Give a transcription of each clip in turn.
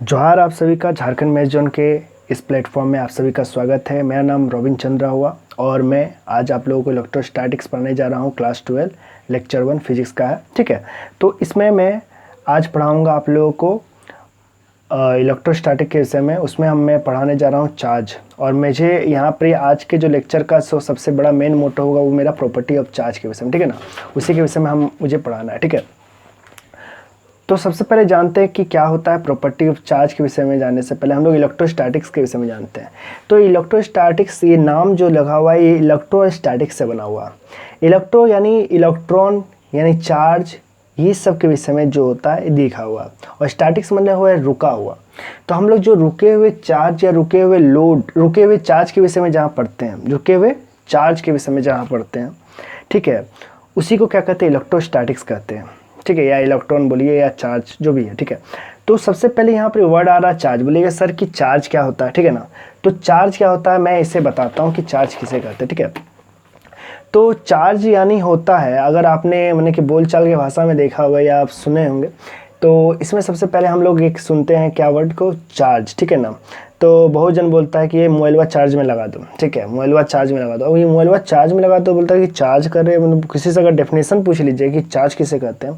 जोहार आप सभी का झारखंड मैथ जोन के इस प्लेटफॉर्म में आप सभी का स्वागत है। मेरा नाम रोबिन चंद्रा हुआ और मैं आज आप लोगों को इलेक्ट्रोस्टैटिक्स पढ़ाने जा रहा हूँ। क्लास 12 लेक्चर 1 फिजिक्स का है, ठीक है। तो इसमें मैं आज पढ़ाऊँगा आप लोगों को इलेक्ट्रोस्टैटिक के विषय में। उसमें मैं पढ़ाने जा रहा हूँ चार्ज, और मुझे यहाँ पर आज के जो लेक्चर का सबसे बड़ा मेन मोटो होगा वो मेरा प्रॉपर्टी ऑफ चार्ज के विषय में, ठीक है ना। उसी के विषय में मुझे पढ़ाना है, ठीक है। तो सबसे पहले जानते हैं कि क्या होता है प्रॉपर्टी ऑफ चार्ज के विषय में। जानने से पहले हम लोग इलेक्ट्रोस्टैटिक्स के विषय में जानते हैं। तो इलेक्ट्रोस्टैटिक्स, ये नाम जो लगा हुआ है ये इलेक्ट्रोस्टैटिक्स से बना हुआ है। इलेक्ट्रो यानी इलेक्ट्रॉन यानी चार्ज, ये सब के विषय में जो होता है लिखा हुआ है। और स्टैटिक्स मतलब हुआ है रुका हुआ। तो हम लोग जो रुके हुए चार्ज या रुके हुए लोड, रुके हुए चार्ज के विषय में जहाँ पढ़ते हैं, रुके हुए चार्ज के विषय में जहाँ पढ़ते हैं, ठीक है, उसी को क्या कहते हैं, इलेक्ट्रोस्टैटिक्स कहते हैं, ठीक है। या इलेक्ट्रॉन बोलिए या चार्ज, जो भी है, ठीक है। तो सबसे पहले यहाँ पर वर्ड आ रहा है चार्ज। बोलिएगा सर कि चार्ज क्या होता है, ठीक है ना। तो चार्ज क्या होता है मैं इसे बताता हूँ कि चार्ज किसे कहते हैं, ठीक है। तो चार्ज यानी होता है, अगर आपने मैंने कि बोलचाल की भाषा में देखा होगा या आप सुने होंगे, तो इसमें सबसे पहले हम लोग एक सुनते हैं क्या वर्ड को, चार्ज, ठीक है ना। तो बहुत जन बोलता है कि ये मोबाइलवा चार्ज में लगा दो, ठीक है, मोबाइलवा चार्ज में लगा दो। अब ये मोबाइलवा चार्ज में लगा दो बोलता है कि चार्ज कर रहे, मतलब किसी से अगर डेफिनेशन पूछ लीजिए कि चार्ज किसे कहते हैं,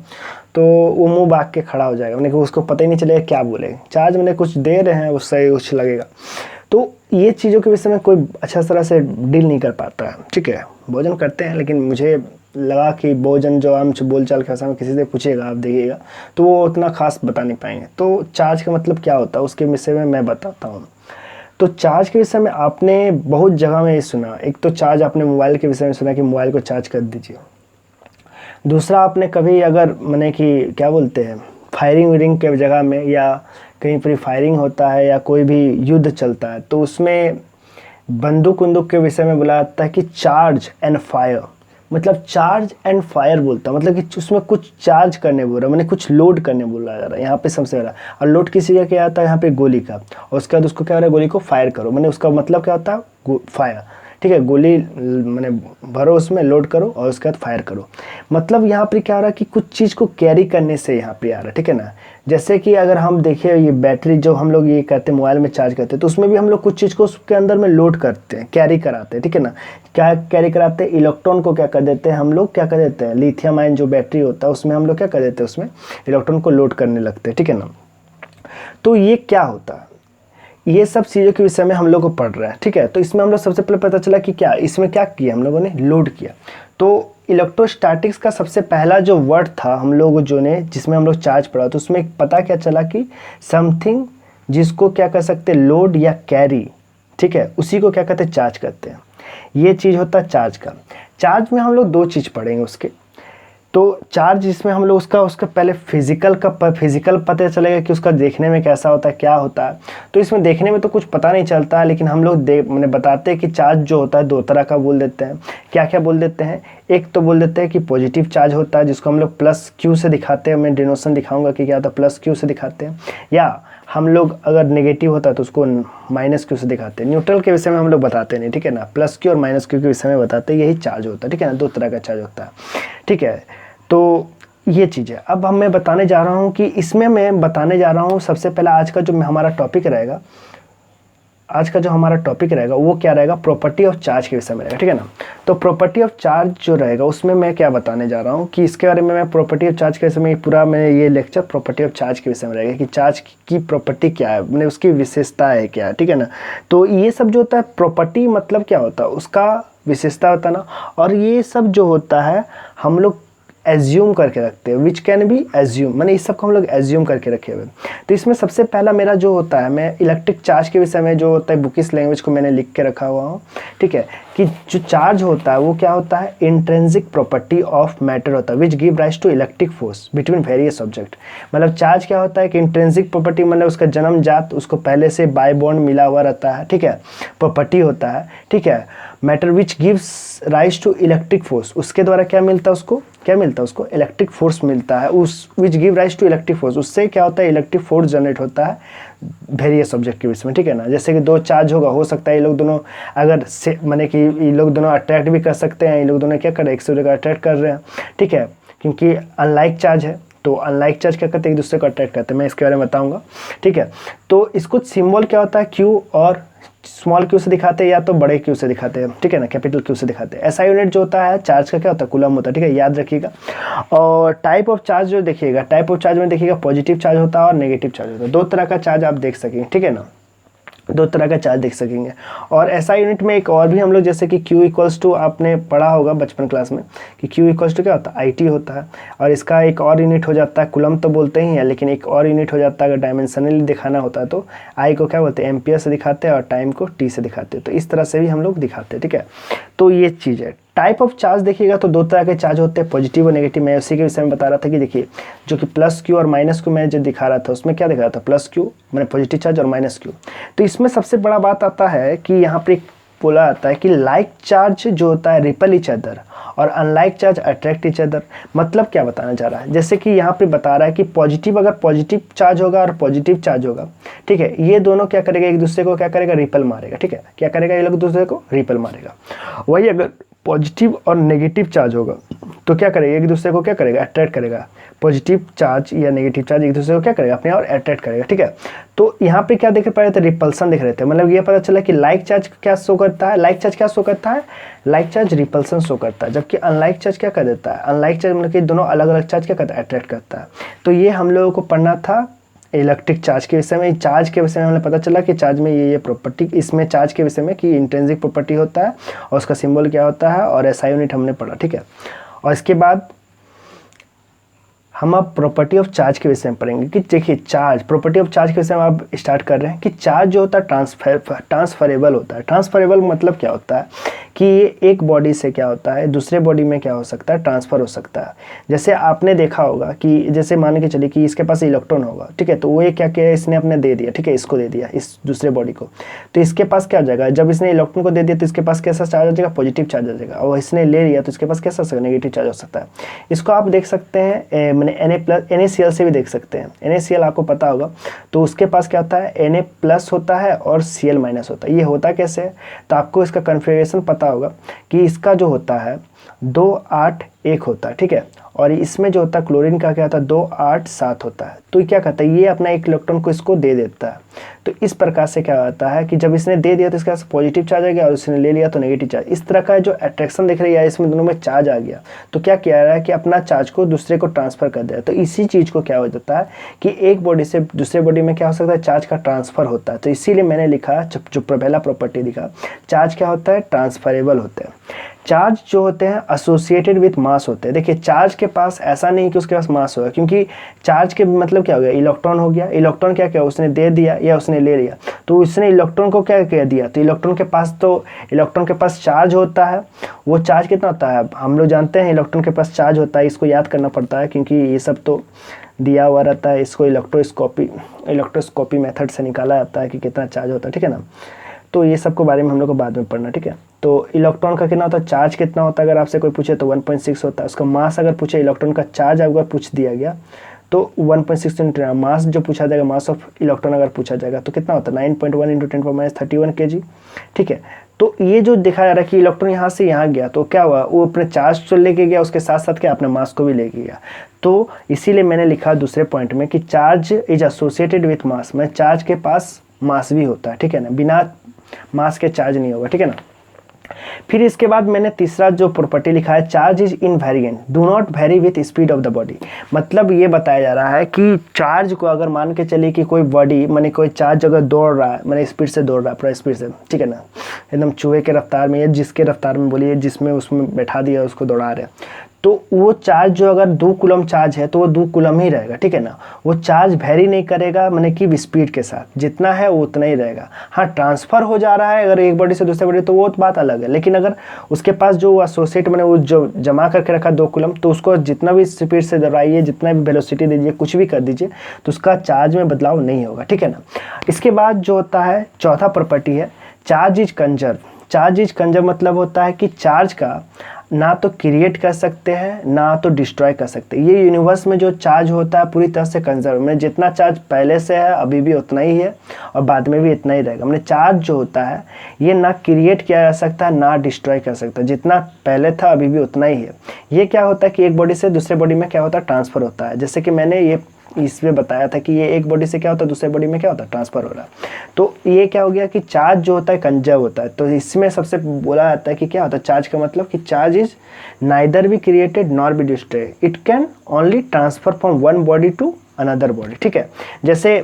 तो वो मुंह बाग के खड़ा हो जाएगा, मैंने कि उसको पता ही नहीं चलेगा क्या बोले। चार्ज मैंने कुछ दे रहे हैं उससे कुछ लगेगा। तो ये चीज़ों के विषय में कोई अच्छा तरह से डील नहीं कर पाता है, ठीक है। भोजन करते हैं, लेकिन मुझे लगा कि भोजन जो आम बोलचाल के भाषा में किसी से पूछेगा, आप देखिएगा, तो वो उतना खास बता नहीं पाएंगे। तो चार्ज का मतलब क्या होता है उसके विषय में मैं बताता हूँ। तो चार्ज के विषय में आपने बहुत जगह में ये सुना। एक तो चार्ज आपने मोबाइल के विषय में सुना कि मोबाइल को चार्ज कर दीजिए। दूसरा आपने कभी अगर मैंने कि क्या बोलते हैं, फायरिंग वीरिंग के जगह में या कहीं पर फायरिंग होता है या कोई भी युद्ध चलता है, तो उसमें बंदूक वंदूक के विषय में बोला जाता है कि चार्ज एंड फायर, मतलब चार्ज एंड फायर बोलता है, मतलब कि उसमें कुछ चार्ज करने बोल रहा है, मैंने कुछ लोड करने बोला जा रहा है यहाँ पे सबसे बड़ा। और लोड किसी का क्या आता है यहाँ पे, गोली का, और उसके बाद उसको क्या हो रहा है, गोली को फायर करो, मैंने उसका मतलब क्या होता है, फायर, ठीक है। गोली मैंने भरो उसमें, लोड करो और उसके बाद फायर करो। मतलब यहाँ पे क्या हो रहा है कि कुछ चीज़ को कैरी करने से यहाँ पे आ रहा है, ठीक है ना। जैसे कि अगर हम देखें ये बैटरी जो हम लोग ये कहते हैं मोबाइल में चार्ज करते हैं, तो उसमें भी हम लोग कुछ चीज़ को उसके अंदर में लोड करते हैं, कैरी कराते हैं, ठीक है ना। क्या कैरी कराते हैं, इलेक्ट्रॉन को क्या कर देते हैं हम लोग, क्या कर देते हैं, लिथियम आयन जो बैटरी होता है उसमें हम लोग क्या कर देते हैं, उसमें इलेक्ट्रॉन को लोड करने लगते हैं, ठीक है ना। तो ये क्या होता है, ये सब चीज़ों के विषय में हम लोग को पढ़ रहा है, ठीक है। तो इसमें हम लोग सबसे पहले पता चला कि क्या इसमें क्या किया हम लोगों ने, लोड किया। तो इलेक्ट्रोस्टैटिक्स का सबसे पहला जो वर्ड था हम लोग जो ने, जिसमें हम लोग चार्ज पढ़ा, तो उसमें पता क्या चला कि समथिंग जिसको क्या कर सकते हैं, लोड या कैरी, ठीक है, उसी को क्या कहते हैं, चार्ज करते हैं। ये चीज़ होता है चार्ज का। चार्ज में हम लोग दो चीज़ पढ़ेंगे उसके। तो चार्ज जिसमें हम लोग उसका पहले फिजिकल पता चलेगा कि उसका देखने में कैसा होता है, क्या होता है। तो इसमें देखने में तो कुछ पता नहीं चलता है, लेकिन हम लोग मैंने बताते हैं कि चार्ज जो होता है दो तरह का बोल देते हैं। क्या क्या बोल देते हैं, एक तो बोल देते हैं कि पॉजिटिव चार्ज होता है जिसको हम लोग प्लस क्यू से दिखाते हैं। मैं डिनोशन दिखाऊंगा कि क्या होता है, प्लस क्यू से दिखाते हैं। या हम लोग अगर नेगेटिव होता है तो उसको माइनस क्यू से दिखाते हैं। न्यूट्रल के विषय में हम लोग बताते नहीं, ठीक है ना। प्लस क्यू और माइनस क्यू के विषय में बताते हैं, यही चार्ज होता है, ठीक है ना। दो तरह का चार्ज होता है, ठीक है। तो ये चीज़ है। अब मैं बताने जा रहा हूँ कि इसमें मैं बताने जा रहा हूँ सबसे पहला आज का जो हमारा टॉपिक रहेगा, आज का जो हमारा टॉपिक रहेगा वो क्या रहेगा, प्रॉपर्टी ऑफ चार्ज के विषय में रहेगा, ठीक है ना। तो प्रॉपर्टी ऑफ चार्ज जो रहेगा उसमें मैं क्या बताने जा रहा हूँ कि इसके बारे में मैं प्रॉपर्टी ऑफ चार्ज के विषय में पूरा मैं ये लेक्चर प्रॉपर्टी ऑफ चार्ज के विषय में रहेगा कि चार्ज की प्रॉपर्टी क्या है, मैंने उसकी विशेषता है क्या, ठीक है ना। तो ये सब जो होता है प्रॉपर्टी मतलब क्या होता है, उसका विशेषता होता है ना। और ये सब जो होता है हम लोग एज्यूम करके रखते हैं, विच कैन बी एज्यूम, मैंने इस सब को हम लोग एज्यूम करके रखे हुए। तो इसमें सबसे पहला मेरा जो होता है, मैं इलेक्ट्रिक चार्ज के विषय में जो होता है बुकिश लैंग्वेज को मैंने लिख के रखा हुआ हूँ, ठीक है। कि जो चार्ज होता है वो क्या होता है, इंट्रिंसिक प्रॉपर्टी ऑफ मैटर होता है which give rise to electric force between various object. मतलब चार्ज क्या होता है कि इंट्रिंसिक प्रॉपर्टी मतलब उसका जन्मजात, उसको पहले से बाय बॉन्ड मिला हुआ रहता है, ठीक है, प्रॉपर्टी होता है, ठीक है। Matter which gives rise to electric force, उसके द्वारा क्या मिलता है उसको, क्या मिलता है उसको, इलेक्ट्रिक फोर्स मिलता है। उस which give rise to electric force, उससे क्या होता है, इलेक्ट्रिक फोर्स जनरेट होता है वेरियस ऑब्जेक्ट के बीच में, ठीक है ना। जैसे कि दो चार्ज होगा, हो सकता है ये लोग दोनों अगर से माने कि ये लोग दोनों अट्रैक्ट भी कर सकते हैं, ये लोग दोनों क्या कर रहे हैं, एक दूसरे को अट्रैक्ट कर रहे हैं, ठीक है, क्योंकि अनलाइक चार्ज है। तो अनलाइक चार्ज क्या करते हैं, एक दूसरे को अट्रैक्ट करते हैं, मैं इसके बारे में बताऊंगा, ठीक है। तो इसको सिंबल क्या होता है, क्यू और स्मॉल क्यू से दिखाते हैं या तो बड़े क्यू से दिखाते हैं, ठीक है ना, कैपिटल क्यू से दिखाते हैं। ऐसा यूनिट जो होता है चार्ज का क्या होता है, कूलम होता है, ठीक है, याद रखिएगा। और टाइप ऑफ चार्ज जो देखिएगा, टाइप ऑफ चार्ज में देखिएगा पॉजिटिव चार्ज होता है और नेगेटिव चार्ज होता है, दो तरह का चार्ज आप देख सकेंगे, ठीक है ना, दो तरह का चार्ज देख सकेंगे। और ऐसा यूनिट में एक और भी हम लोग, जैसे कि Q इक्वल्स टू, आपने पढ़ा होगा बचपन क्लास में कि Q इक्वल्स टू क्या होता है, IT होता है। और इसका एक और यूनिट हो जाता है, कूलम तो बोलते ही हैं, लेकिन एक और यूनिट हो जाता है अगर डायमेंशनली दिखाना होता है तो I को क्या बोलते हैं, एम्पियर से दिखाते हैं और टाइम को T से दिखाते हैं। तो इस तरह से भी हम लोग दिखाते हैं, ठीक है। तो ये चीज़ है। टाइप ऑफ चार्ज देखिएगा तो दो तरह के चार्ज होते हैं, पॉजिटिव और नेगेटिव। मैं उसी के विषय में बता रहा था कि देखिए जो कि प्लस क्यू और माइनस क्यू मैं जो दिखा रहा था उसमें क्या दिखा रहा था, प्लस क्यू मैंने पॉजिटिव चार्ज और माइनस क्यू। तो इसमें सबसे बड़ा बात आता है कि यहाँ पर एक बोला आता है कि लाइक चार्ज जो होता है रिपल ईच अदर और unlike charge attract each other. मतलब क्या बताना चाह रहा है, जैसे कि यहाँ पे बता रहा है कि पॉजिटिव, अगर पॉजिटिव चार्ज होगा और पॉजिटिव चार्ज होगा, ठीक है, ये दोनों क्या करेगा, एक दूसरे को क्या करेगा, रिपल मारेगा, ठीक है, क्या करेगा, ये लोग दूसरे को रिपल मारेगा। वही अगर पॉजिटिव और नेगेटिव चार्ज होगा तो क्या करेगा, एक दूसरे को क्या करेगा, अट्रैक्ट करेगा। पॉजिटिव चार्ज या नेगेटिव चार्ज एक दूसरे को क्या करेगा, अपने और अट्रैक्ट करेगा, ठीक है। तो यहाँ पे क्या देख पा रहे थे, रिपल्सन दिख रहे थे। मतलब ये पता चला कि लाइक चार्ज क्या शो करता है, लाइक चार्ज क्या शो करता है, लाइक चार्ज रिपल्सन शो करता है, जबकि अनलाइक चार्ज क्या कर देता है, अनलाइक चार्ज मतलब कि दोनों अलग अलग चार्ज क्या करता है, अट्रैक्ट करता है। तो ये हम लोगों को पढ़ना था इलेक्ट्रिक चार्ज के विषय में। चार्ज के विषय में हमें पता चला कि चार्ज में ये प्रॉपर्टी, इसमें चार्ज के विषय में कि इंट्रिंसिक प्रॉपर्टी होता है और उसका सिंबल क्या होता है और एसआई यूनिट हमने पढ़ा, ठीक है। और इसके बाद हम अब प्रॉपर्टी ऑफ चार्ज के विषय में पढ़ेंगे कि देखिए चार्ज, प्रॉपर्टी ऑफ चार्ज के विषय में आप स्टार्ट कर रहे हैं कि चार्ज जो होता है ट्रांसफरेबल होता है। ट्रांसफरेबल मतलब क्या होता है कि ये एक बॉडी से क्या होता है दूसरे बॉडी में क्या हो सकता है, ट्रांसफ़र हो सकता है। जैसे आपने देखा होगा कि जैसे मान के चलिए कि इसके पास इलेक्ट्रॉन होगा, ठीक है, तो वो ये क्या किया, इसने अपने दे दिया, ठीक है, इसको दे दिया, इस दूसरे बॉडी को, तो इसके पास क्या हो जाएगा, जब इसने इलेक्ट्रॉन को दे दिया तो इसके पास कैसा चार्ज आ जाएगा, पॉजिटिव चार्ज आ जाएगा। और इसने ले लिया तो इसके पास कैसा हो सकता है, नेगेटिव चार्ज हो सकता है। इसको आप देख सकते हैं मैंने NaCl से भी देख सकते हैं। NaCl आपको पता होगा, तो उसके पास क्या होता है, Na+ होता है और Cl- होता है। ये होता कैसे है, तो आपको इसका कन्फिगरेशन पता होगा कि इसका जो होता है 2 8 1 होता है, ठीक है, और इसमें जो होता है क्लोरीन का क्या होता है 2 8 7 होता है। तो क्या कहता है, ये अपना एक इलेक्ट्रॉन को इसको दे देता है। तो इस प्रकार से क्या होता है कि जब इसने दे दिया तो इसके पास पॉजिटिव चार्ज आ गया और इसने ले लिया तो नेगेटिव चार्ज। इस तरह का जो अट्रैक्शन दिख रही है इसमें दोनों में चार्ज आ गया, तो क्या किया रहा है कि अपना चार्ज को दूसरे को ट्रांसफर कर दिया। तो इसी चीज़ को क्या हो जाता है कि एक बॉडी से दूसरे बॉडी में क्या हो सकता है, चार्ज का ट्रांसफर होता है। तो इसीलिए मैंने लिखा जो पहला प्रॉपर्टी लिखा, चार्ज क्या होता है, ट्रांसफरेबल होते हैं। चार्ज जो होते हैं एसोसिएटेड विथ मास होते हैं। देखिए चार्ज के पास ऐसा नहीं कि उसके पास मास होगा, क्योंकि चार्ज के मतलब क्या हो गया, इलेक्ट्रॉन हो गया। इलेक्ट्रॉन क्या किया, उसने दे दिया या उसने ले लिया, तो उसने इलेक्ट्रॉन को क्या कह दिया, तो इलेक्ट्रॉन के पास चार्ज होता है। वो चार्ज कितना होता है, हम लोग जानते हैं इलेक्ट्रॉन के पास चार्ज होता है। इसको याद करना पड़ता है क्योंकि ये सब तो दिया हुआ रहता है। इसको इलेक्ट्रोस्कोपी मेथड से निकाला जाता है कि कितना चार्ज होता है, ठीक है ना। तो ये सब के बारे में हम लोग को बाद में पढ़ना, ठीक है। तो इलेक्ट्रॉन का कितना होता है, चार्ज कितना होता है, अगर आपसे कोई पूछे तो 1.6 होता है। उसका मास अगर पूछे, इलेक्ट्रॉन का चार्ज अगर पूछ दिया गया तो 1.6 इंटू मास जो पूछा जाएगा, मास ऑफ इलेक्ट्रॉन अगर पूछा जाएगा तो कितना होता है 9.1 इंटू 10⁻31 kg, ठीक है। तो ये जो दिखाया जा रहा है कि इलेक्ट्रॉन यहाँ से यहाँ गया तो क्या हुआ, वो अपने चार्ज तो लेके गया, उसके साथ साथ क्या अपने मास को भी लेके गया। तो इसीलिए मैंने लिखा दूसरे पॉइंट में कि charge is associated with mass, में चार्ज के पास मास भी होता है, ठीक है ना, बिना मास के चार्ज नहीं होगा, ठीक है ना। फिर इसके बाद मैंने तीसरा जो प्रॉपर्टी लिखा है, charge is invariant, do not very with speed of the body. मतलब ये बताया जा रहा है कि चार्ज को अगर मान के चलिए कि कोई बॉडी माने कोई चार्ज अगर दौड़ रहा है, माने स्पीड से दौड़ रहा है, पूरा स्पीड से, ठीक है ना, एकदम चूहे के रफ्तार में या जिसके रफ्तार में बोलिए, जिसमें उसमें बैठा दिया उसको दौड़ा रहे, तो वो चार्ज जो अगर 2 कूलम चार्ज है तो वो 2 कूलम ही रहेगा, ठीक है ना। वो चार्ज वेरी नहीं करेगा, माने कि स्पीड के साथ जितना है वो उतना ही रहेगा। हाँ, ट्रांसफ़र हो जा रहा है अगर एक बॉडी से दूसरे बॉडी तो वो बात अलग है, लेकिन अगर उसके पास जो एसोसिएट माने वो जो जमा करके रखा 2 कूलम, तो उसको जितना भी स्पीड से दौड़ाइए, जितना भी वेलोसिटी दीजिए, कुछ भी कर दीजिए, तो उसका चार्ज में बदलाव नहीं होगा, ठीक है ना। इसके बाद जो होता है चौथा प्रॉपर्टी है, charge is conserve. Charge is conserve मतलब होता है कि चार्ज का ना तो क्रिएट कर सकते हैं ना तो डिस्ट्रॉय कर सकते हैं। ये यूनिवर्स में जो चार्ज होता है पूरी तरह से कंजर्व, मैंने जितना चार्ज पहले से है अभी भी उतना ही है और बाद में भी इतना ही रहेगा। मैंने चार्ज जो होता है ये ना क्रिएट किया जा सकता है ना डिस्ट्रॉय कर सकता है, जितना पहले था अभी भी उतना ही है। ये क्या होता है कि एक बॉडी से दूसरे बॉडी में क्या होता है, ट्रांसफ़र होता है। जैसे कि मैंने ये इसमें बताया था कि ये एक बॉडी से क्या होता है दूसरे बॉडी में क्या होता है, ट्रांसफ़र हो रहा है। तो ये क्या हो गया कि चार्ज जो होता है कंजर्व होता है। तो इसमें सबसे बोला जाता है कि क्या होता है चार्ज का मतलब कि charge is neither be created nor be destroyed, it can only transfer from one body to another body. ठीक है, जैसे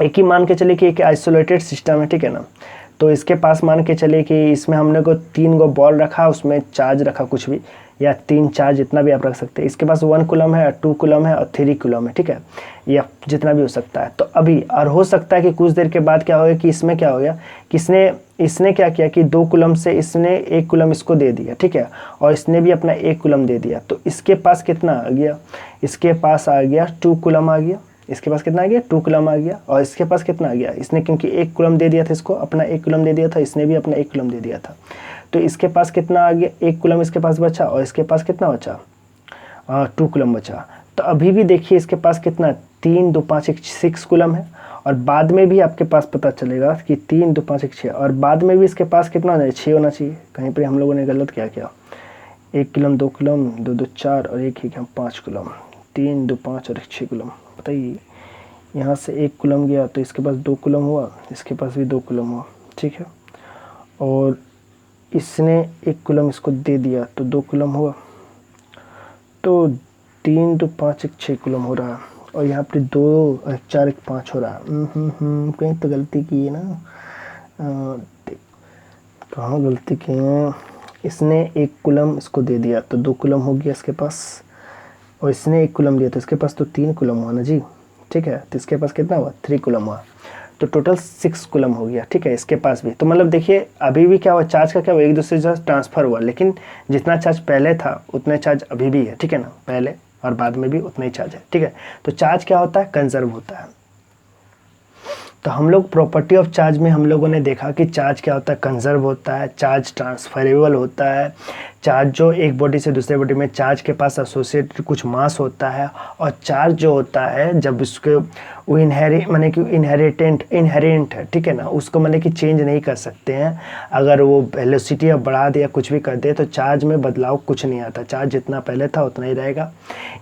एक ही मान के चलिए कि एक आइसोलेटेड सिस्टम है, ठीक है ना, तो इसके पास मान के चलिए कि इसमें हमने को 3 गो बॉल रखा, उसमें चार्ज रखा कुछ भी, या 3 चार्ज जितना भी आप रख सकते हैं। इसके पास 1 कूलम है, 2 कूलम है और 3 कूलम है, ठीक है, या जितना भी हो सकता है। तो अभी और हो सकता है कि कुछ देर के बाद क्या हो गया कि इसमें क्या हो गया कि इसने क्या किया कि 2 कूलम से इसने 1 कूलम इसको दे दिया, ठीक है, और इसने भी अपना 1 कूलम दे दिया। तो इसके पास कितना आ गया, इसके पास आ गया 2 कूलम आ गया, इसके पास कितना आ गया 2 कूलम आ गया, और इसके पास कितना आ गया, इसने क्योंकि 1 कूलम दे दिया था, इसको अपना 1 कूलम दे दिया था, इसने भी अपना 1 कूलम दे दिया था। तो इसके पास कितना आ गया, 1 कूलम इसके पास बचा और इसके पास कितना बचा, 2 कूलम बचा। तो अभी भी देखिए इसके पास कितना 3 2 5 1 6 कूलम है, और बाद में भी आपके पास पता चलेगा कि 3 2 5 1 6, और बाद में भी इसके पास कितना होना चाहिए, 6 होना चाहिए। कहीं पर हम लोगों ने गलत क्या किया, 1 कूलम 2 कूलम 2 2 4 और 1 1 5 कूलम, 3 2 5 और 6 कूलम। बताइए यहाँ से 1 कूलम गया तो इसके पास 2 कूलम हुआ, इसके पास भी 2 कूलम हुआ, ठीक है, और इसने 1 कूलम इसको दे दिया तो 2 कूलम हुआ, तो 3 2 5 1 6 कूलम हो रहा है, और यहाँ पे 2 4 1 5 हो रहा है। कहीं तो गलती की है ना, कहाँ गलती की है, इसने 1 कूलम इसको दे दिया तो 2 कूलम हो गया इसके पास, और इसने 1 कूलम दिया तो इसके पास तो 3 कूलम हुआ ना जी, ठीक है, तो इसके पास कितना हुआ 3 कूलम हुआ, तो टोटल 6 कूलम हो गया, ठीक है, इसके पास भी। तो मतलब देखिए अभी भी क्या हुआ, चार्ज का क्या हुआ, एक दूसरे से ट्रांसफ़र हुआ, लेकिन जितना चार्ज पहले था उतने चार्ज अभी भी है, ठीक है ना, पहले और बाद में भी उतना ही चार्ज है, ठीक है। तो चार्ज क्या होता है, कंजर्व होता है। तो हम लोग प्रॉपर्टी ऑफ चार्ज में हम लोगों ने देखा कि चार्ज क्या होता है, कंजर्व होता है, चार्ज ट्रांसफरेबल होता है, चार्ज जो एक बॉडी से दूसरे बॉडी में चार्ज के पास एसोसिएटेड कुछ मास होता है, और चार्ज जो होता है जब उसके वो माने कि इनहेरेंट है, ठीक है ना, उसको माने कि चेंज नहीं कर सकते हैं। अगर वो वेलोसिटी अब बढ़ा दे या कुछ भी कर दे तो चार्ज में बदलाव कुछ नहीं आता, चार्ज जितना पहले था उतना ही रहेगा।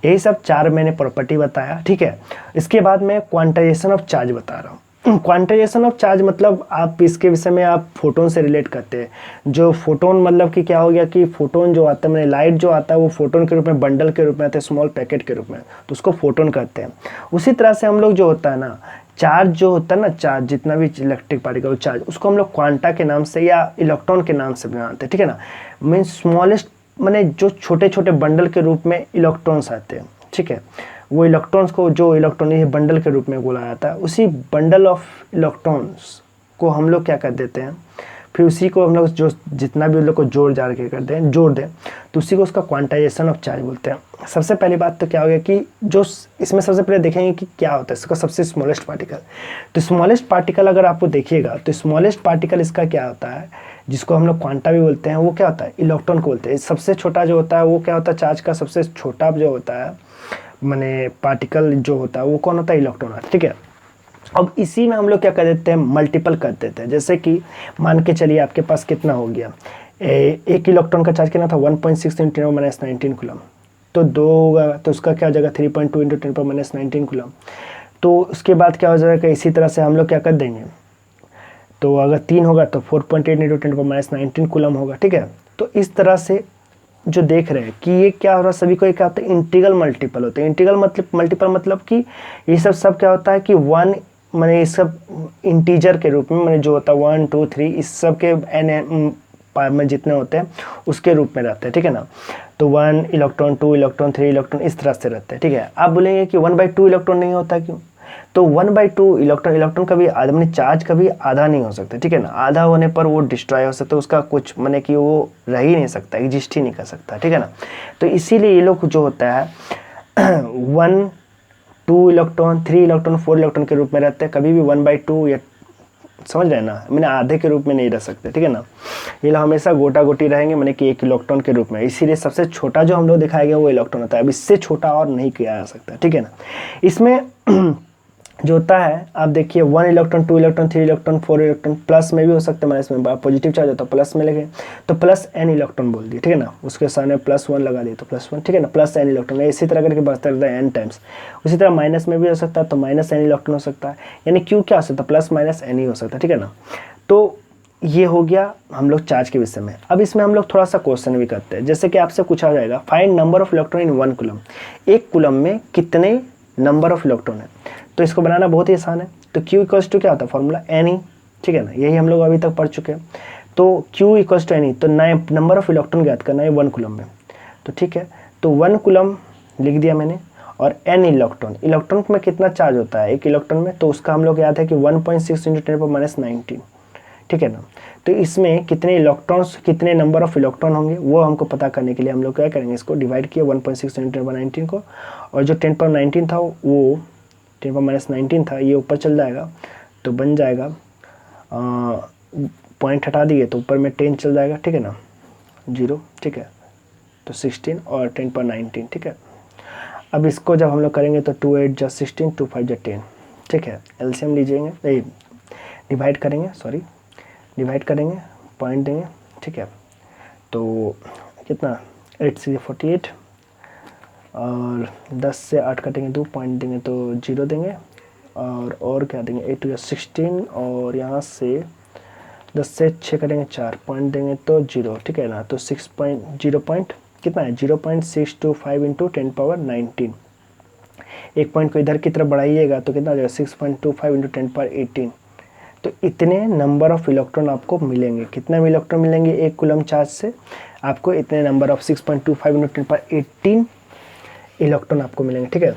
यही सब 4 मैंने प्रॉपर्टी बताया, ठीक है। इसके बाद मैं क्वांटाइजेशन ऑफ चार्ज बता रहा हूँ। क्वांटाइजेशन ऑफ चार्ज मतलब आप इसके विषय में आप फोटोन से रिलेट करते हैं। जो फोटोन मतलब कि क्या हो गया कि फोटोन जो आता है, मैंने लाइट जो आता है वो फोटोन के रूप में, बंडल के रूप में आता है, स्मॉल पैकेट के रूप में, तो उसको फोटोन कहते हैं। उसी तरह से हम लोग जो होता है ना, चार्ज जो होता है ना, चार्ज जितना भी इलेक्ट्रिक पार्टिकल चार्ज, उसको हम लोग क्वांटा के नाम से या इलेक्ट्रॉन के नाम से बनाते हैं, ठीक है ना। मीन स्मॉलेस्ट माने जो छोटे छोटे बंडल के रूप में इलेक्ट्रॉन्स आते हैं, ठीक है, वो इलेक्ट्रॉन्स को जो इलेक्ट्रॉन ये बंडल के रूप में बोला जाता है, उसी बंडल ऑफ इलेक्ट्रॉन्स को हम लोग क्या कर देते हैं, फिर उसी को हम लोग जो जितना भी उन लोग को जोड़ जाड़ के करते हैं, जोड़ दें, तो उसी को उसका क्वांटाइजेशन ऑफ चार्ज बोलते हैं। सबसे पहली बात तो क्या हो गया कि जो इसमें सबसे पहले देखेंगे कि क्या होता है इसका सबसे स्मॉलेस्ट पार्टिकल। तो स्मॉलेस्ट पार्टिकल अगर आपको देखिएगा तो स्मॉलेस्ट पार्टिकल इसका क्या होता है, जिसको हम लोग क्वांटा भी बोलते हैं, वो क्या होता है, इलेक्ट्रॉन को बोलते हैं। सबसे छोटा जो होता है वो क्या होता है, चार्ज का सबसे छोटा जो होता है माने पार्टिकल जो होता है वो कौन होता है, इलेक्ट्रॉन होता है, ठीक है। अब इसी में हम लोग क्या कर देते हैं, मल्टीपल कर देते हैं। जैसे कि मान के चलिए आपके पास कितना हो गया, एक इलेक्ट्रॉन का चार्ज कितना था 1.6 × 10⁻⁹ कूलम, तो 2 होगा तो उसका क्या हो जाएगा 3.2 × 10⁻⁹ कूलम। तो उसके बाद क्या हो जाएगा, इसी तरह से हम लोग क्या कर देंगे, तो अगर 3 होगा तो 4.8 × 10⁻⁹ कूलम होगा, ठीक है। तो इस तरह से जो देख रहे हैं कि ये क्या हो रहा है, सभी को ये क्या होता है, इंटीग्रल मल्टीपल होते हैं। इंटीग्रल मल्टीपल मतलब कि ये सब क्या होता है कि 1 माने ये सब इंटीजर के रूप में, माने जो होता है 1 2 3 इस सब के n में जितने होते हैं उसके रूप में रहते हैं, ठीक है ना। तो 1 इलेक्ट्रॉन 2 इलेक्ट्रॉन 3 इलेक्ट्रॉन इस तरह से रहते हैं, ठीक है। आप बोलेंगे कि 1/2 इलेक्ट्रॉन नहीं होता क्यों, तो 1/2 इलेक्ट्रॉन कभी आधा माने चार्ज कभी आधा नहीं हो सकता, ठीक है ना। आधा होने पर वो डिस्ट्रॉय हो सकता है, उसका कुछ माने कि वो रह ही नहीं सकता, एग्जिस्ट ही नहीं कर सकता, ठीक है ना। तो इसीलिए ये लोग जो होता है 1 2 इलेक्ट्रॉन 3 इलेक्ट्रॉन 4 इलेक्ट्रॉन के रूप में रहते हैं, कभी भी 1/2 या समझ रहे हैं ना, मैंने आधे के रूप में नहीं रह सकते, ठीक है ना। ये लोग हमेशा गोटा गोटी रहेंगे, मैंने कि एक इलेक्ट्रॉन के रूप में, इसीलिए सबसे छोटा जो हम लोग दिखाया गया वो इलेक्ट्रॉन होता है। अब इससे छोटा और नहीं किया जा सकता, ठीक है ना। इसमें जो होता है आप देखिए 1 electron, 2 electron, 3 electron, 4 electron, plus में भी हो सकते हैं, माइनस में। पॉजिटिव चार्ज होता है प्लस में लगे तो प्लस n इलेक्ट्रॉन बोल दिए, ठीक है ना। उसके सामने +1 लगा दिए तो +1, ठीक है ना, प्लस n इलेक्ट्रॉन, इसी तरह करके बढ़ता रहता है n टाइम्स। उसी तरह माइनस में भी हो सकता है तो -n इलेक्ट्रॉन हो सकता है, यानी Q क्या हो सकता है, प्लस माइनस n ही हो सकता है, ठीक है ना। तो ये हो गया हम लोग चार्ज के विषय में। अब इसमें हम लोग थोड़ा सा क्वेश्चन भी करते हैं, जैसे कि आपसे पूछा जाएगा find number of electron in 1 coulomb, एक कूलम में कितने नंबर ऑफ इलेक्ट्रॉन है। तो इसको बनाना बहुत ही आसान है। तो Q इक्वल्स टू क्या होता है, फॉर्मूला N, ठीक है ना, यही हम लोग अभी तक पढ़ चुके हैं। तो Q इक्वल्स टू N, तो नंबर ऑफ इलेक्ट्रॉन ज्ञात करना है 1 कूलम में। तो ठीक है, तो 1 कूलम लिख दिया मैंने, और n इलेक्ट्रॉन, इलेक्ट्रॉन में कितना चार्ज होता है एक इलेक्ट्रॉन में, तो उसका हम लोग याद है कि 1.6 × 10⁻19, ठीक है ना। तो इसमें कितने इलेक्ट्रॉन्स, कितने नंबर ऑफ इलेक्ट्रॉन होंगे वो हमको पता करने के लिए हम लोग क्या करेंगे, इसको डिवाइड किया 1.6 × 10⁻19 को, और जो 10⁻19 था वो 10⁻19 था, ये ऊपर चल जाएगा तो बन जाएगा पॉइंट हटा दिए तो ऊपर में 10 चल जाएगा, ठीक है ना, 0, ठीक है। तो 16 और 10⁻19, ठीक है। अब इसको जब हम लोग करेंगे तो 2 8 + 16, 2 5 = 10, ठीक है। एलसीएम लीजिएंगे, डिवाइड करेंगे, सॉरी डिवाइड करेंगे, पॉइंट देंगे, ठीक है। तो कितना 8 से 48, और 10 से 8 कटेंगे 2, पॉइंट देंगे तो 0 देंगे, और क्या देंगे 8 × 16, और यहाँ से 10 से 6 करेंगे 4, पॉइंट देंगे तो 0, ठीक है ना। तो 6.0 पॉइंट कितना है 0.625 × 10⁻19, एक पॉइंट को इधर की तरफ बढ़ाइएगा तो कितना आ जाएगा 6.25 × 10⁻18। तो इतने नंबर ऑफ इलेक्ट्रॉन आपको मिलेंगे। कितने इलेक्ट्रॉन मिलेंगे एक कूलम चार्ज से, आपको इतने नंबर ऑफ 6.25 × 10⁻18 इलेक्ट्रॉन आपको मिलेंगे, ठीक है।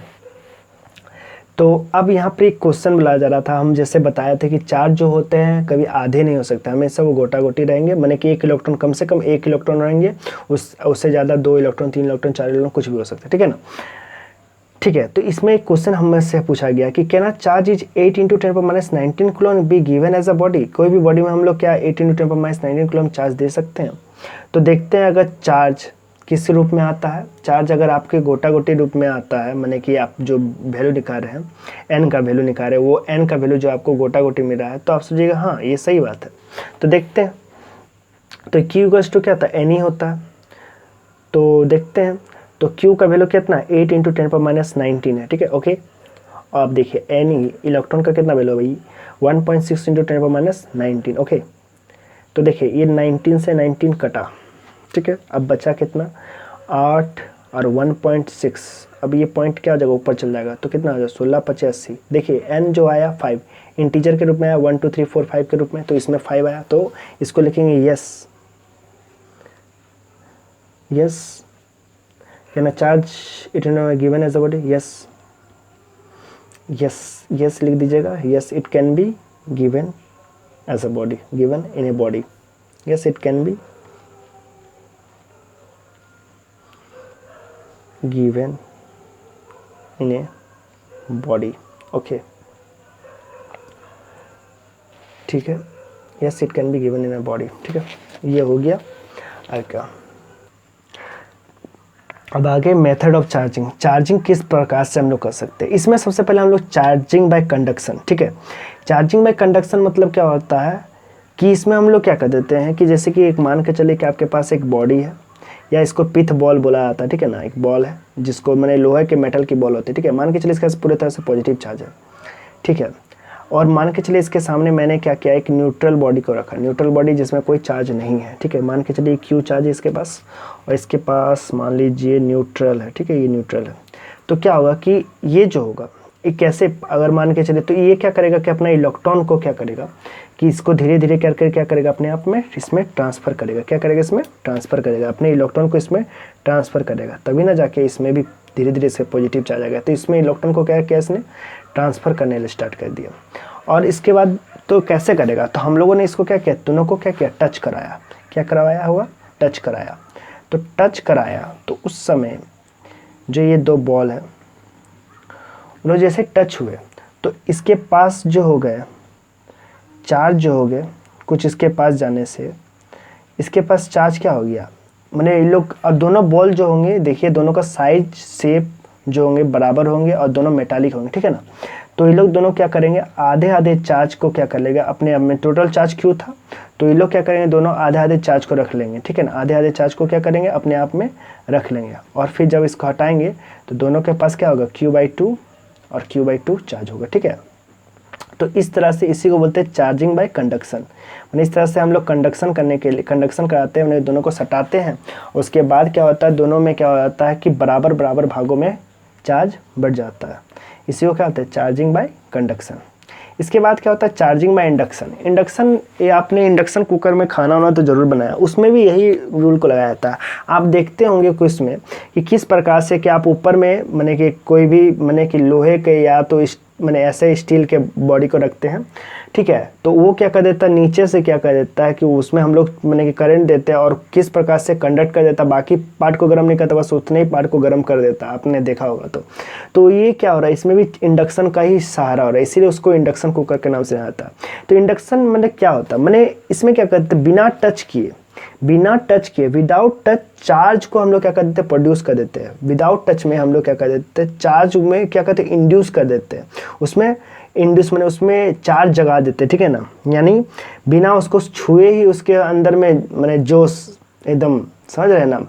तो अब यहाँ पे एक क्वेश्चन बुलाया जा रहा था, हम जैसे बताए थे कि चार्ज जो होते हैं कभी आधे नहीं हो सकते, हमेशा वो गोटा गोटी रहेंगे, माने कि एक इलेक्ट्रॉन कम से कम एक इलेक्ट्रॉन रहेंगे, उससे ज़्यादा 2 इलेक्ट्रॉन 3 इलेक्ट्रॉन 4 इलेक्ट्रॉन कुछ भी हो सकता है, ठीक है ना। ठीक है, तो इसमें एक क्वेश्चन हमसे पूछा गया कि can a charge is 8 × 10⁻19 coulomb be given as a body, कोई भी बॉडी में हम लोग क्या 8 × 10⁻19 कूलम चार्ज दे सकते हैं। तो देखते हैं अगर चार्ज किस रूप में आता है। चार्ज अगर आपके गोटा गोटी रूप में आता है, माने कि आप जो वैल्यू निकाल रहे हैं n का वैल्यू निकाल रहे हैं, वो n का वैल्यू जो आपको गोटा गोटी मिल रहा है, तो आप सोचिएगा हाँ ये सही बात है। तो देखते हैं, तो Q इक्वल्स टू क्या होता है n ही होता है। तो देखते हैं, तो Q का वैल्यू कितना है 8 × 10⁻19 है, ठीक है, ओके। और आप देखिए n इलेक्ट्रॉन का कितना वैल्यू है भाई 1.6 × 10⁻19, ओके। तो देखिए ये 19 से 19 कटा, ठीक है। अब बचा कितना 8 और 1.6, अब ये पॉइंट क्या हो जाएगा ऊपर चल जाएगा तो कितना आ जाएगा 1685। देखिए n जो आया 5 इंटीजर के रूप में आया, 1 2 3 4 5 के रूप में, तो इसमें 5 आया, तो इसको लिखेंगे yes yes. Can a charge it is given as a body, yes yes yes लिख दीजिएगा, yes it can be given as a body, given in a body, yes it can be given in a body, okay, ठीक है, yes it can be given in a body, ठीक है, ये हो गया। क्या अब आगे मेथड ऑफ चार्जिंग, चार्जिंग किस प्रकार से हम लोग कर सकते हैं। इसमें सबसे पहले हम लोग चार्जिंग बाय कंडक्शन, ठीक है। चार्जिंग बाय कंडक्शन मतलब क्या होता है कि इसमें हम लोग क्या कर देते हैं कि जैसे कि एक मान के चलिए कि आपके पास एक बॉडी है, या इसको पिथ बॉल बोला जाता है, ठीक है ना, एक बॉल है जिसको मैंने लोहे के मेटल की बॉल होती है, ठीक है। मान के चलिए इसका पूरी तरह से पॉजिटिव चार्ज है, ठीक है। और मान के चलिए इसके सामने मैंने क्या किया, एक न्यूट्रल बॉडी को रखा, न्यूट्रल बॉडी जिसमें कोई चार्ज नहीं है, ठीक है। मान के चलिए Q चार्ज है इसके पास, और इसके पास मान लीजिए न्यूट्रल है, ठीक है, ये न्यूट्रल है। तो क्या होगा कि ये जो होगा ये कैसे, अगर मान के चले तो ये क्या करेगा कि अपना इलेक्ट्रॉन को क्या करेगा कि इसको धीरे धीरे करके क्या करेगा अपने आप में इसमें ट्रांसफ़र करेगा, क्या करेगा इसमें ट्रांसफ़र करेगा, अपने इलेक्ट्रॉन को इसमें ट्रांसफ़र करेगा, तभी ना जाके इसमें भी धीरे धीरे से पॉजिटिव चार्ज आएगा। तो इसमें इलेक्ट्रॉन को क्या किया इसने ट्रांसफ़र करने स्टार्ट कर दिया। और इसके बाद तो कैसे करेगा, तो हम लोगों ने इसको क्या किया, दोनों को क्या किया टच कराया, क्या करवाया हुआ टच कराया। तो टच कराया तो उस समय जो ये दो बॉल है उन्होंने जैसे टच हुए तो इसके पास जो हो गए चार्ज जो हो गए कुछ इसके पास जाने से इसके पास चार्ज क्या हो गया, मैंने ये लोग अब दोनों बॉल जो होंगे देखिए दोनों का साइज शेप जो होंगे बराबर होंगे और दोनों मेटालिक होंगे, ठीक है ना। तो ये लोग दोनों क्या करेंगे, आधे आधे चार्ज को क्या कर लेगा अपने आप में, टोटल चार्ज क्यू था तो ये लोग क्या करेंगे दोनों आधे आधे चार्ज को रख लेंगे, ठीक है ना। आधे आधे चार्ज को क्या करेंगे अपने आप में रख लेंगे और फिर जब इसको हटाएंगे तो दोनों के पास क्या होगा Q/2 और Q/2 चार्ज होगा, ठीक है। तो इस तरह से इसी को बोलते हैं चार्जिंग बाय कंडक्शन। मैंने इस तरह से हम लोग कंडक्शन करने के लिए कंडक्शन कराते हैं, उन्हें दोनों को सटाते हैं, उसके बाद क्या होता है दोनों में क्या हो जाता है कि बराबर बराबर भागों में चार्ज बढ़ जाता है, इसी को क्या होता है चार्जिंग बाय कंडक्शन। इसके बाद क्या होता है चार्जिंग बाय इंडक्शन। इंडक्शन ये आपने इंडक्शन कुकर में खाना वाना तो ज़रूर बनाया, उसमें भी यही रूल को लगाया जाता है। आप देखते होंगे कुछ में कि किस प्रकार से कि आप ऊपर में मैंने कि कोई भी मैंने कि लोहे के या तो मैंने ऐसे स्टील के बॉडी को रखते हैं, ठीक है। तो वो क्या कर देता है नीचे से क्या कर देता है कि उसमें हम लोग मैंने कि करंट देते हैं और किस प्रकार से कंडक्ट कर देता है, बाकी पार्ट को गर्म नहीं करता बस उतने ही पार्ट को गर्म कर देता है, आपने देखा होगा। तो ये क्या हो रहा है इसमें भी इंडक्शन का ही सहारा हो रहा है, इसीलिए उसको इंडक्शन कुकर के नाम से आता है। तो इंडक्शन मैंने क्या होता है मैंने इसमें क्या करते हैं बिना टच किए विदाउट टच चार्ज को हम लोग क्या कर देते हैं प्रोड्यूस कर देते हैं। विदाउट टच में हम लोग क्या कर देते हैं चार्ज में क्या करते हैं इंड्यूस कर देते हैं, उसमें इंड्यूस मैंने उसमें चार्ज जगा देते हैं, ठीक है ना। यानी बिना उसको छुए ही उसके अंदर में मैंने जोश एकदम समझ रहे हैं ना,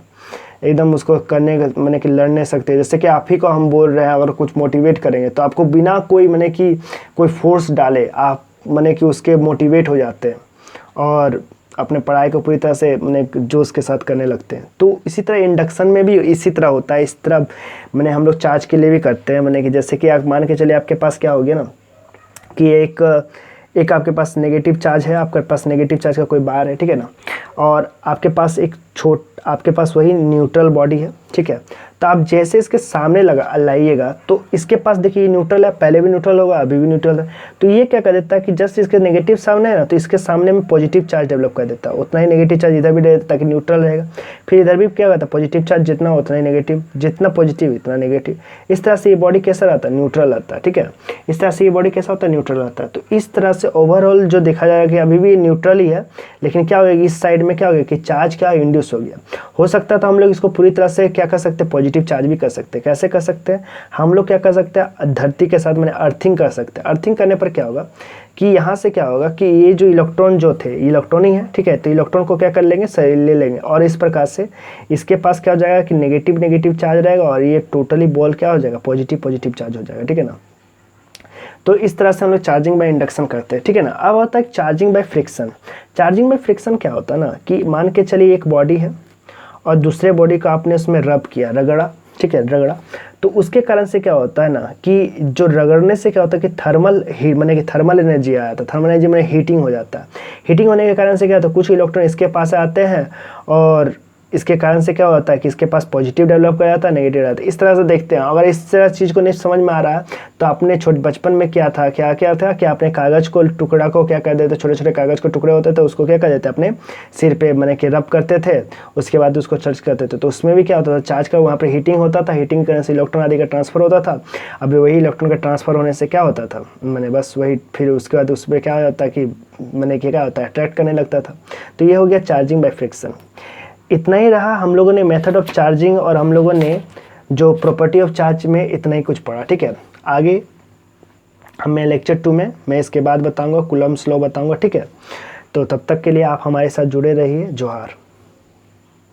एकदम उसको करने का मैंने कि लड़ नहीं सकते। जैसे कि आप ही को हम बोल रहे हैं अगर कुछ मोटिवेट करेंगे तो आपको बिना कोई मैंने कि कोई फोर्स डाले आप मैंने कि उसके मोटिवेट हो जाते हैं और अपने पढ़ाई को पूरी तरह से मैंने जोश के साथ करने लगते हैं। तो इसी तरह इंडक्शन में भी इसी तरह होता है, इस तरह मैंने हम लोग चार्ज के लिए भी करते हैं। मैंने कि जैसे कि आप मान के चलिए आपके पास क्या हो गया ना कि एक आपके पास नेगेटिव चार्ज है, आपके पास नेगेटिव चार्ज का कोई बार है, ठीक है ना, और आपके पास आपके पास वही न्यूट्रल बॉडी है, ठीक है। तो आप जैसे इसके सामने लाइएगा तो इसके पास देखिए न्यूट्रल है, पहले भी न्यूट्रल होगा अभी भी न्यूट्रल है। तो ये क्या कर देता है कि जस्ट इसके नेगेटिव सामने है ना तो इसके सामने में पॉजिटिव चार्ज डेवलप कर देता है, उतना ही नेगेटिव चार्ज इधर भी दे देता है ताकि न्यूट्रल रहेगा। फिर इधर भी क्या होता है पॉजिटिव चार्ज जितना उतना ही नेगेटिव, जितना पॉजिटिव इतना नेगेटिव। इस तरह से ये बॉडी कैसा रहता है न्यूट्रल रहता है, ठीक है। इस तरह से ये बॉडी कैसा होता है न्यूट्रल रहता है। तो इस तरह से ओवरऑल जो देखा जाएगा कि अभी भी न्यूट्रल ही है, लेकिन क्या हो गया इस साइड में क्या हो गया कि चार्ज क्या इंड्यूस हो गया। हो सकता था हम लोग इसको पूरी तरह से क्या कर सकते हैं पॉजिटिव चार्ज भी कर सकते हैं। कैसे कर सकते हैं हम लोग क्या कर सकते हैं धरती के साथ मैंने अर्थिंग कर सकते हैं। अर्थिंग करने पर क्या होगा कि यहाँ से क्या होगा कि ये जो इलेक्ट्रॉन जो थे इलेक्ट्रॉन ही है, ठीक है। तो इलेक्ट्रॉन को क्या कर लेंगे ले लेंगे और इस प्रकार से इसके पास क्या हो जाएगा कि नेगेटिव नेगेटिव चार्ज रहेगा और ये टोटली बॉल क्या हो जाएगा पॉजिटिव पॉजिटिव चार्ज हो जाएगा, ठीक है ना। तो इस तरह से हम लोग चार्जिंग बाय इंडक्शन करते हैं, ठीक है ना। अब होता है charging by friction. Charging by friction क्या होता है ना कि मान के चलिए एक बॉडी है और दूसरे बॉडी को आपने उसमें रब किया रगड़ा, ठीक है रगड़ा। तो उसके कारण से क्या होता है ना कि जो रगड़ने से क्या होता है कि थर्मल माने कि थर्मल एनर्जी आया था, थर्मल एनर्जी में हीटिंग हो जाता है। हीटिंग होने के कारण से क्या होता है कुछ इलेक्ट्रॉन इसके पास आते हैं और इसके कारण से क्या होता है कि इसके पास पॉजिटिव डेवलप कर जाता है नेगेटिव रहता है। इस तरह से देखते हैं। अगर इस तरह चीज़ को नहीं समझ में आ रहा है तो आपने बचपन में क्या था कि आपने कागज़ को टुकड़ा को क्या कर देते, छोटे छोटे कागज़ को टुकड़े होते थे उसको क्या कर देते अपने सिर पे मैंने कि रब करते थे, उसके बाद उसको चार्ज करते थे। तो उसमें भी क्या होता था चार्ज का वहाँ पर हीटिंग होता था, हीटिंग करने से इलेक्ट्रॉन आदि का ट्रांसफर होता था। अभी वही इलेक्ट्रॉन का ट्रांसफर होने से क्या होता था मैंने बस वही फिर उसके बाद उसमें क्या होता है कि मैंने क्या होता है अट्रैक्ट करने लगता था। तो ये हो गया चार्जिंग बाय फ्रिक्शन। इतना ही रहा हम लोगों ने मेथड ऑफ चार्जिंग और हम लोगों ने जो प्रॉपर्टी ऑफ चार्ज में इतना ही कुछ पढ़ा, ठीक है। आगे मैं लेक्चर 2 में मैं इसके बाद बताऊंगा कूलम्ब्स लॉ बताऊंगा, ठीक है। तो तब तक के लिए आप हमारे साथ जुड़े रहिए। जोहार।